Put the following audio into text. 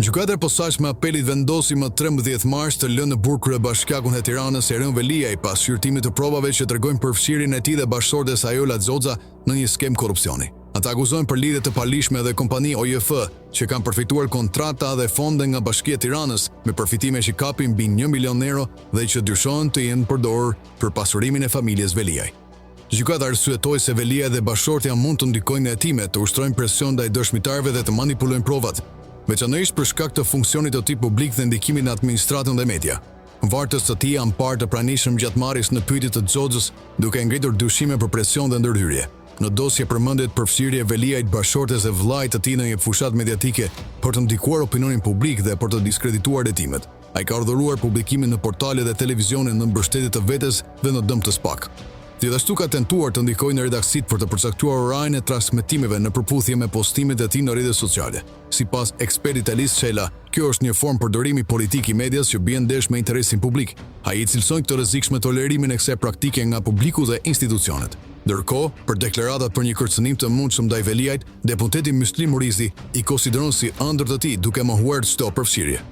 Gjykata e posaçme apelit vendosi më 13 mars të lënë në burg kryebashkiakun e Tiranës Eren Veliaj pas shqyrtimit të provave që tregojnë përfshirjen e tij dhe bashkësortes Ajola Xoxa në një skem korrupsioni. Ata akuzojnë për lidhje të palishme dhe kompani OJF që kanë përfituar kontrata dhe fonde nga Bashkia e Tiranës me përfitime që kapin mbi 1 milion euro dhe që dyshohen të jenë përdorur për pasurimin e familjes Veliaj. Gjykata arsyetoi se Veliaj dhe bashkëshortja mund të ndikojnë në hetime, të ushtrojnë presion ndaj dëshmitarëve dhe të manipulojnë provat, veçanërisht për shkak të funksionit të tij publik dhe ndikimit në administratën dhe media. Vartës të tij janë parë të pranishëm gjatë marrjes në pyetje të Xoxës, duke ngritur dyshime për presion dhe ndërhyrje. Në dosje përmendet përfshirje Veliajt, bashkëshortes e vllajt të tij në një fushat mediatike për të ndikuar opinionin publik dhe për të diskredituar hetimet. Ai ka urdhëruar publikimin në portale dhe televizione në mbështetje të vetes dhe në dëm të SPAK. Gjithashtu ka tentuar të ndikojë në redaksit për të përcaktuar orarin e transmetimeve në përputhje me postimet e tij në rrjetet sociale. Sipas ekspertit Elis Çela, kjo është një formë përdorimi politik i medias që bie ndesh me interesin publik. Ai cilëson këtë rrezikshme tolerimin e kësaj praktike nga publiku dhe institucionet. Ndërkohë, për deklaratat për një kërcënim të mundshëm ndaj Veliajt, deputeti Myslim Murizi i konsideron si ëndër të tij duke mohuar çdo përfshirje.